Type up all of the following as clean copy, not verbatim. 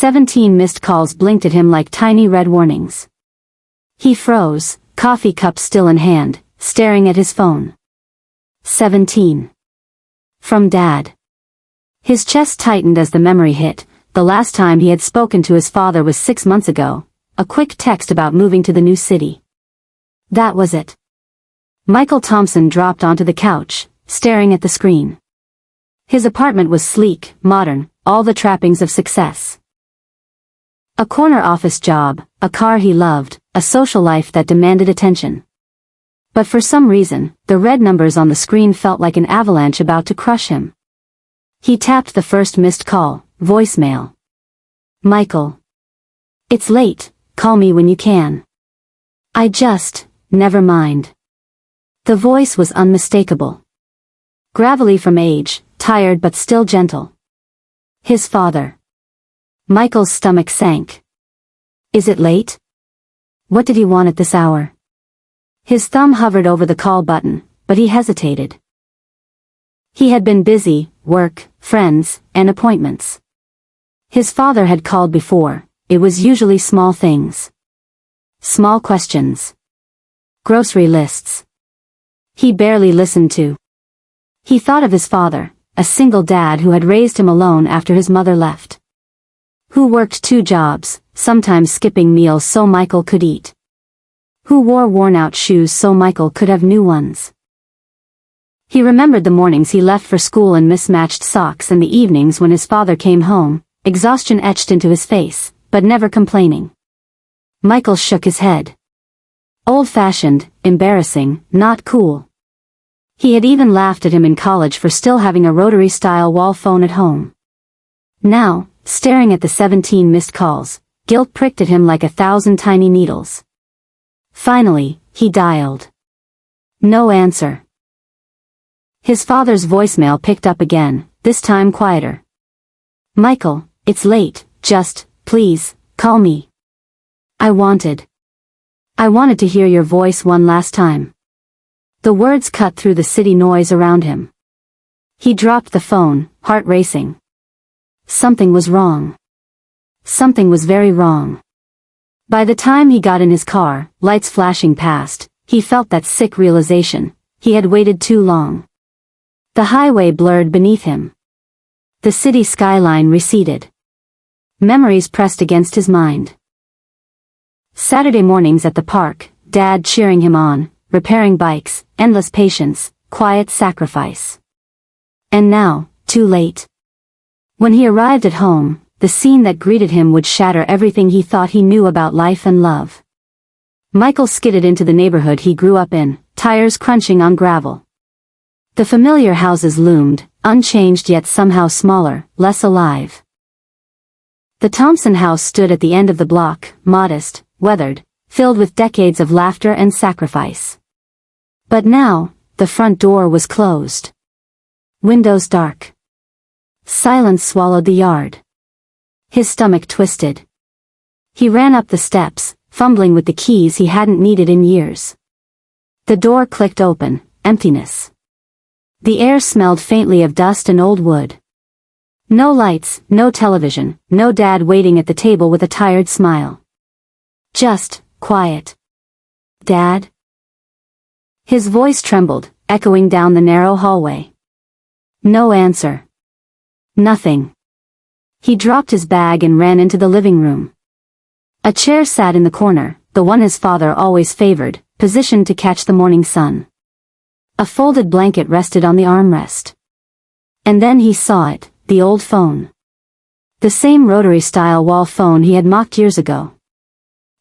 17 missed calls blinked at him like tiny red warnings. He froze, coffee cup still in hand, staring at his phone. 17. From Dad. His chest tightened as the memory hit. The last time he had spoken to his father was 6 months ago, a quick text about moving to the new city. That was it. Michael Thompson dropped onto the couch, staring at the screen. His apartment was sleek, modern, all the trappings of success. A corner office job, a car he loved, a social life that demanded attention. But for some reason, the red numbers on the screen felt like an avalanche about to crush him. He tapped the first missed call, voicemail. Michael. It's late, call me when you can. Never mind. The voice was unmistakable. Gravelly from age, tired but still gentle. His father. Michael's stomach sank. Is it late? What did he want at this hour? His thumb hovered over the call button, but he hesitated. He had been busy, work, friends, and appointments. His father had called before. It was usually small things. Small questions. Grocery lists. He barely listened to. He thought of his father, a single dad who had raised him alone after his mother left. Who worked 2 jobs, sometimes skipping meals so Michael could eat. Who wore worn-out shoes so Michael could have new ones. He remembered the mornings he left for school in mismatched socks and the evenings when his father came home, exhaustion etched into his face, but never complaining. Michael shook his head. Old-fashioned, embarrassing, not cool. He had even laughed at him in college for still having a rotary-style wall phone at home. Now, staring at the 17 missed calls, guilt pricked at him like 1,000 tiny needles. Finally, he dialed. No answer. His father's voicemail picked up again, this time quieter. Michael, it's late, please, call me. I wanted to hear your voice one last time. The words cut through the city noise around him. He dropped the phone, heart racing. Something was wrong. Something was very wrong. By the time he got in his car, lights flashing past, he felt that sick realization. He had waited too long. The highway blurred beneath him. The city skyline receded. Memories pressed against his mind. Saturday mornings at the park, Dad cheering him on, repairing bikes, endless patience, quiet sacrifice. And now, too late. When he arrived at home, the scene that greeted him would shatter everything he thought he knew about life and love. Michael skidded into the neighborhood he grew up in, tires crunching on gravel. The familiar houses loomed, unchanged yet somehow smaller, less alive. The Thompson house stood at the end of the block, modest, weathered, filled with decades of laughter and sacrifice. But now, the front door was closed. Windows dark. Silence swallowed the yard. His stomach twisted. He ran up the steps, fumbling with the keys he hadn't needed in years. The door clicked open, emptiness. The air smelled faintly of dust and old wood. No lights, no television, no Dad waiting at the table with a tired smile. Just quiet. Dad? His voice trembled, echoing down the narrow hallway. No answer. Nothing. He dropped his bag and ran into the living room. A chair sat in the corner, the one his father always favored, positioned to catch the morning sun. A folded blanket rested on the armrest. And then he saw it, the old phone. The same rotary-style wall phone he had mocked years ago.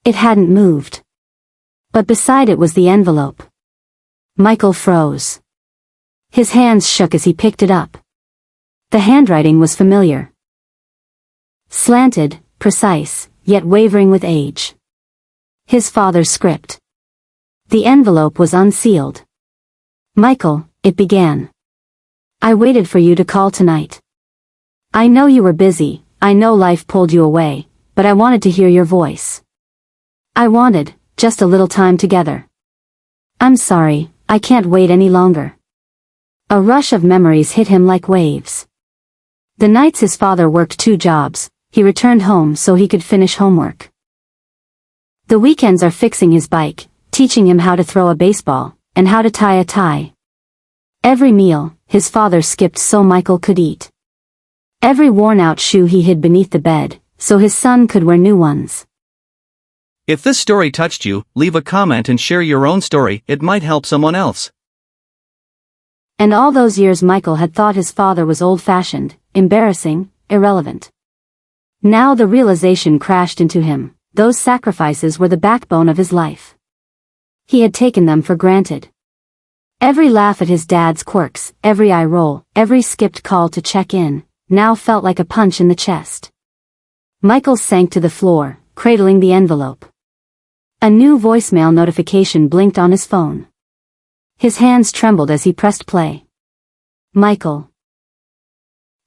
It hadn't moved. But beside it was the envelope. Michael froze. His hands shook as he picked it up. The handwriting was familiar. Slanted, precise, yet wavering with age. His father's script. The envelope was unsealed. Michael, it began. I waited for you to call tonight. I know you were busy, I know life pulled you away, but I wanted to hear your voice. I wanted, just a little time together. I'm sorry, I can't wait any longer. A rush of memories hit him like waves. The nights his father worked 2 jobs, he returned home so he could finish homework. The weekends are fixing his bike, teaching him how to throw a baseball, and how to tie a tie. Every meal, his father skipped so Michael could eat. Every worn-out shoe he hid beneath the bed, so his son could wear new ones. If this story touched you, leave a comment and share your own story, it might help someone else. And all those years Michael had thought his father was old-fashioned, embarrassing, irrelevant. Now the realization crashed into him, those sacrifices were the backbone of his life. He had taken them for granted. Every laugh at his dad's quirks, every eye roll, every skipped call to check in, now felt like a punch in the chest. Michael sank to the floor, cradling the envelope. A new voicemail notification blinked on his phone. His hands trembled as he pressed play. Michael.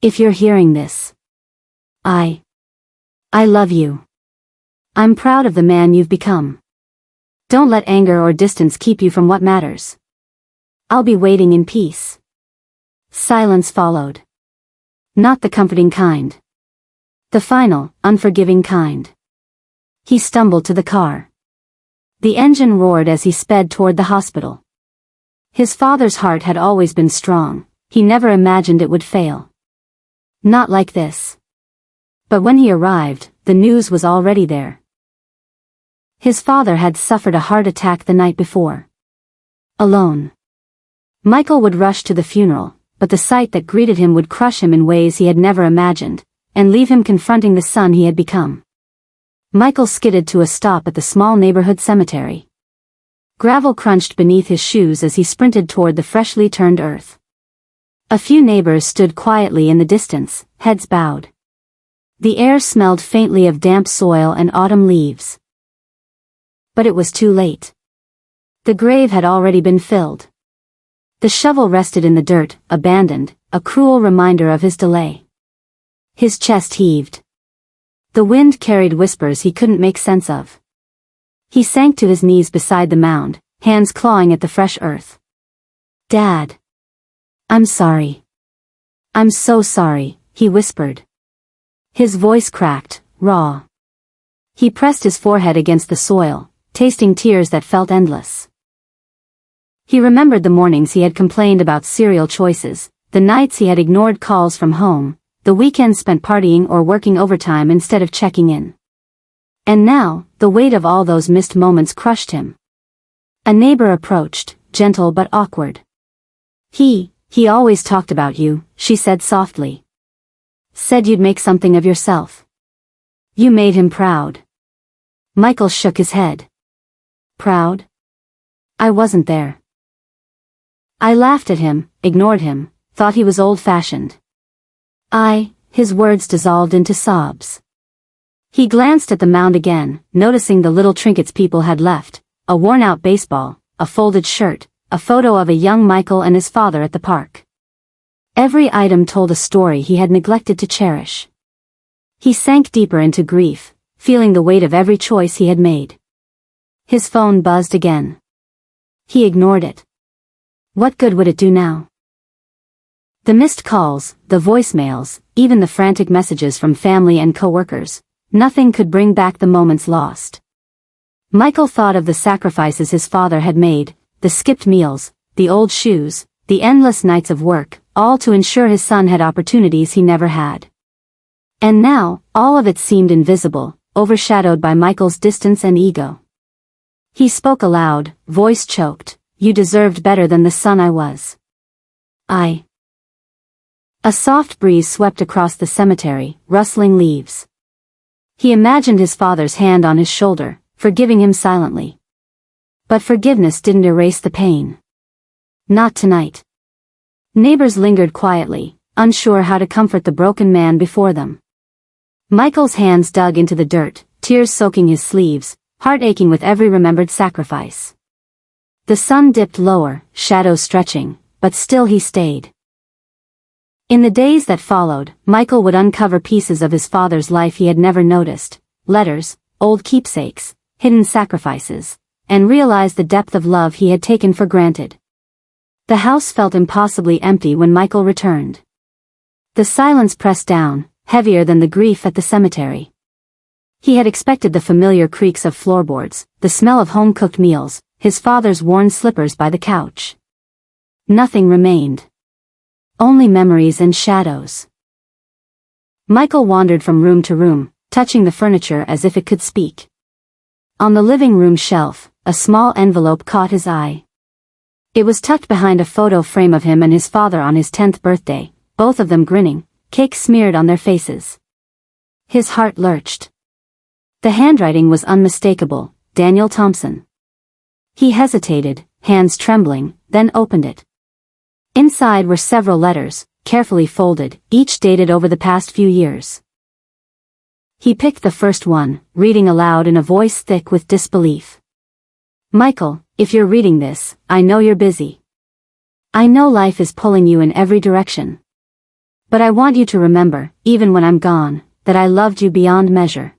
If you're hearing this. I love you. I'm proud of the man you've become. Don't let anger or distance keep you from what matters. I'll be waiting in peace. Silence followed. Not the comforting kind. The final, unforgiving kind. He stumbled to the car. The engine roared as he sped toward the hospital. His father's heart had always been strong, he never imagined it would fail. Not like this. But when he arrived, the news was already there. His father had suffered a heart attack the night before. Alone. Michael would rush to the funeral, but the sight that greeted him would crush him in ways he had never imagined, and leave him confronting the son he had become. Michael skidded to a stop at the small neighborhood cemetery. Gravel crunched beneath his shoes as he sprinted toward the freshly turned earth. A few neighbors stood quietly in the distance, heads bowed. The air smelled faintly of damp soil and autumn leaves. But it was too late. The grave had already been filled. The shovel rested in the dirt, abandoned, a cruel reminder of his delay. His chest heaved. The wind carried whispers he couldn't make sense of. He sank to his knees beside the mound, hands clawing at the fresh earth. Dad. I'm sorry. I'm so sorry, he whispered. His voice cracked, raw. He pressed his forehead against the soil, tasting tears that felt endless. He remembered the mornings he had complained about cereal choices, the nights he had ignored calls from home, the weekends spent partying or working overtime instead of checking in. And now, the weight of all those missed moments crushed him. A neighbor approached, gentle but awkward. He always talked about you, she said softly. Said you'd make something of yourself. You made him proud. Michael shook his head. Proud? I wasn't there. I laughed at him, ignored him, thought he was old-fashioned. His words dissolved into sobs. He glanced at the mound again, noticing the little trinkets people had left, a worn-out baseball, a folded shirt, a photo of a young Michael and his father at the park. Every item told a story he had neglected to cherish. He sank deeper into grief, feeling the weight of every choice he had made. His phone buzzed again. He ignored it. What good would it do now? The missed calls, the voicemails, even the frantic messages from family and coworkers, nothing could bring back the moments lost. Michael thought of the sacrifices his father had made, the skipped meals, the old shoes, the endless nights of work, all to ensure his son had opportunities he never had. And now, all of it seemed invisible, overshadowed by Michael's distance and ego. He spoke aloud, voice choked, "You deserved better than the son I was." A soft breeze swept across the cemetery, rustling leaves. He imagined his father's hand on his shoulder, forgiving him silently. But forgiveness didn't erase the pain. Not tonight. Neighbors lingered quietly, unsure how to comfort the broken man before them. Michael's hands dug into the dirt, tears soaking his sleeves, heart aching with every remembered sacrifice. The sun dipped lower, shadows stretching, but still he stayed. In the days that followed, Michael would uncover pieces of his father's life he had never noticed, letters, old keepsakes, hidden sacrifices, and realize the depth of love he had taken for granted. The house felt impossibly empty when Michael returned. The silence pressed down, heavier than the grief at the cemetery. He had expected the familiar creaks of floorboards, the smell of home-cooked meals, his father's worn slippers by the couch. Nothing remained. Only memories and shadows. Michael wandered from room to room, touching the furniture as if it could speak. On the living room shelf, a small envelope caught his eye. It was tucked behind a photo frame of him and his father on his 10th birthday, both of them grinning, cake smeared on their faces. His heart lurched. The handwriting was unmistakable, Daniel Thompson. He hesitated, hands trembling, then opened it. Inside were several letters, carefully folded, each dated over the past few years. He picked the first one, reading aloud in a voice thick with disbelief. Michael, if you're reading this, I know you're busy. I know life is pulling you in every direction. But I want you to remember, even when I'm gone, that I loved you beyond measure.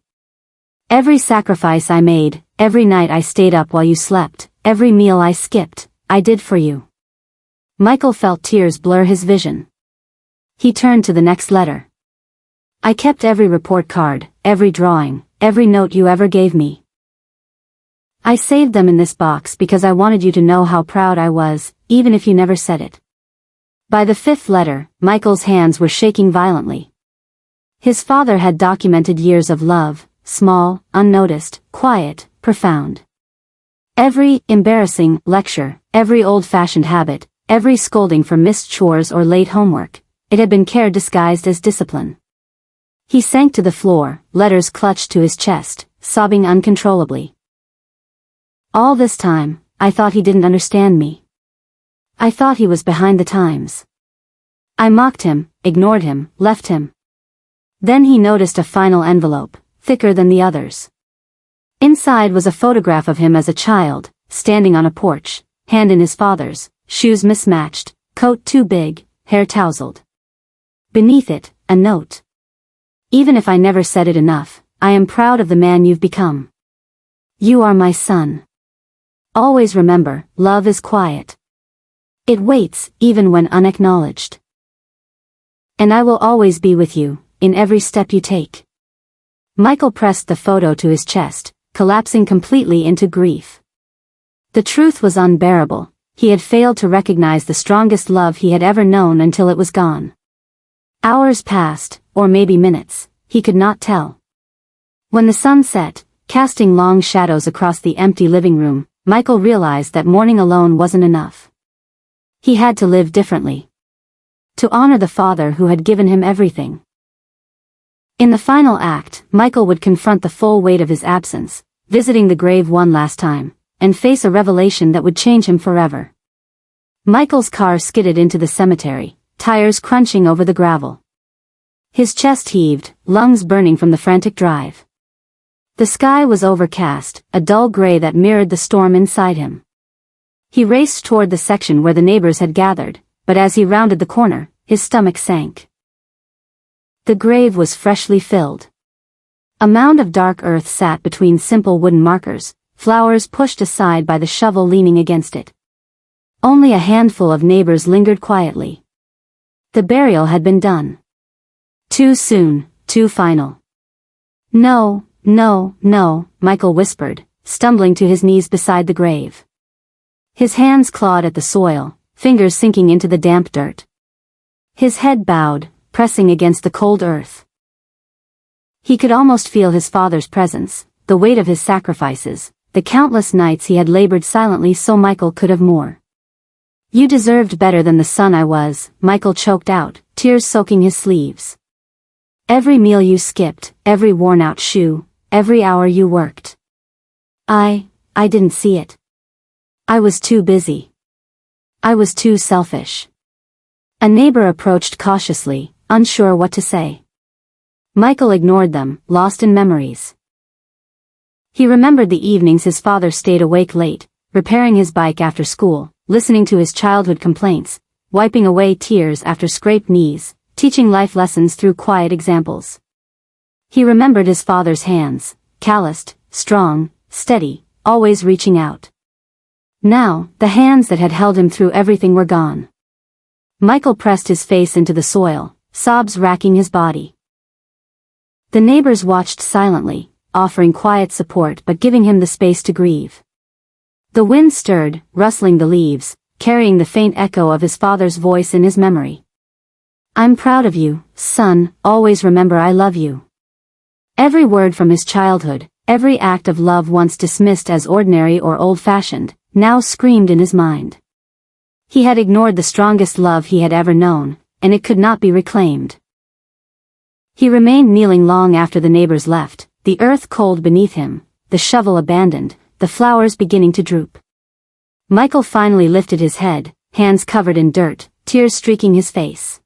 Every sacrifice I made, every night I stayed up while you slept, every meal I skipped, I did for you. Michael felt tears blur his vision. He turned to the next letter. I kept every report card, every drawing, every note you ever gave me. I saved them in this box because I wanted you to know how proud I was, even if you never said it. By the fifth letter, Michael's hands were shaking violently. His father had documented years of love, small, unnoticed, quiet, profound. Every embarrassing lecture, every old-fashioned habit, every scolding for missed chores or late homework, it had been care disguised as discipline. He sank to the floor, letters clutched to his chest, sobbing uncontrollably. All this time, I thought he didn't understand me. I thought he was behind the times. I mocked him, ignored him, left him. Then he noticed a final envelope, thicker than the others. Inside was a photograph of him as a child, standing on a porch, hand in his father's, shoes mismatched, coat too big, hair tousled. Beneath it, a note. Even if I never said it enough, I am proud of the man you've become. You are my son. Always remember, love is quiet. It waits, even when unacknowledged. And I will always be with you, in every step you take. Michael pressed the photo to his chest, collapsing completely into grief. The truth was unbearable. He had failed to recognize the strongest love he had ever known until it was gone. Hours passed, or maybe minutes, he could not tell. When the sun set, casting long shadows across the empty living room, Michael realized that mourning alone wasn't enough. He had to live differently. To honor the father who had given him everything. In the final act, Michael would confront the full weight of his absence, visiting the grave one last time, and face a revelation that would change him forever. Michael's car skidded into the cemetery, tires crunching over the gravel. His chest heaved, lungs burning from the frantic drive. The sky was overcast, a dull gray that mirrored the storm inside him. He raced toward the section where the neighbors had gathered, but as he rounded the corner, his stomach sank. The grave was freshly filled. A mound of dark earth sat between simple wooden markers, flowers pushed aside by the shovel leaning against it. Only a handful of neighbors lingered quietly. The burial had been done. Too soon, too final. No, no, no, Michael whispered, stumbling to his knees beside the grave. His hands clawed at the soil, fingers sinking into the damp dirt. His head bowed, pressing against the cold earth. He could almost feel his father's presence, the weight of his sacrifices, the countless nights he had labored silently so Michael could have more. You deserved better than the son I was, Michael choked out, tears soaking his sleeves. Every meal you skipped, every worn-out shoe, every hour you worked. I didn't see it. I was too busy. I was too selfish. A neighbor approached cautiously, unsure what to say. Michael ignored them, lost in memories. He remembered the evenings his father stayed awake late, repairing his bike after school, listening to his childhood complaints, wiping away tears after scraped knees, teaching life lessons through quiet examples. He remembered his father's hands, calloused, strong, steady, always reaching out. Now, the hands that had held him through everything were gone. Michael pressed his face into the soil, sobs racking his body. The neighbors watched silently, offering quiet support but giving him the space to grieve. The wind stirred, rustling the leaves, carrying the faint echo of his father's voice in his memory. "I'm proud of you, son, always remember I love you." Every word from his childhood, every act of love once dismissed as ordinary or old-fashioned, now screamed in his mind. He had ignored the strongest love he had ever known, and it could not be reclaimed. He remained kneeling long after the neighbors left, the earth cold beneath him, the shovel abandoned, the flowers beginning to droop. Michael finally lifted his head, hands covered in dirt, tears streaking his face.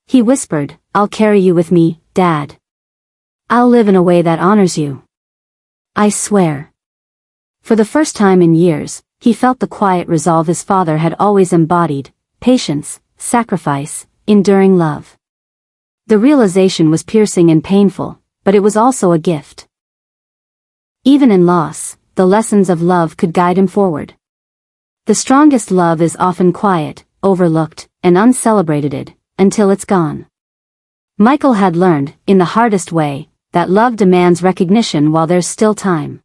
He whispered, "I'll carry you with me, Dad. I'll live in a way that honors you. I swear." For the first time in years, he felt the quiet resolve his father had always embodied: patience, sacrifice, enduring love. The realization was piercing and painful, but it was also a gift. Even in loss, the lessons of love could guide him forward. The strongest love is often quiet, overlooked, and uncelebrated, until it's gone. Michael had learned, in the hardest way, that love demands recognition while there's still time.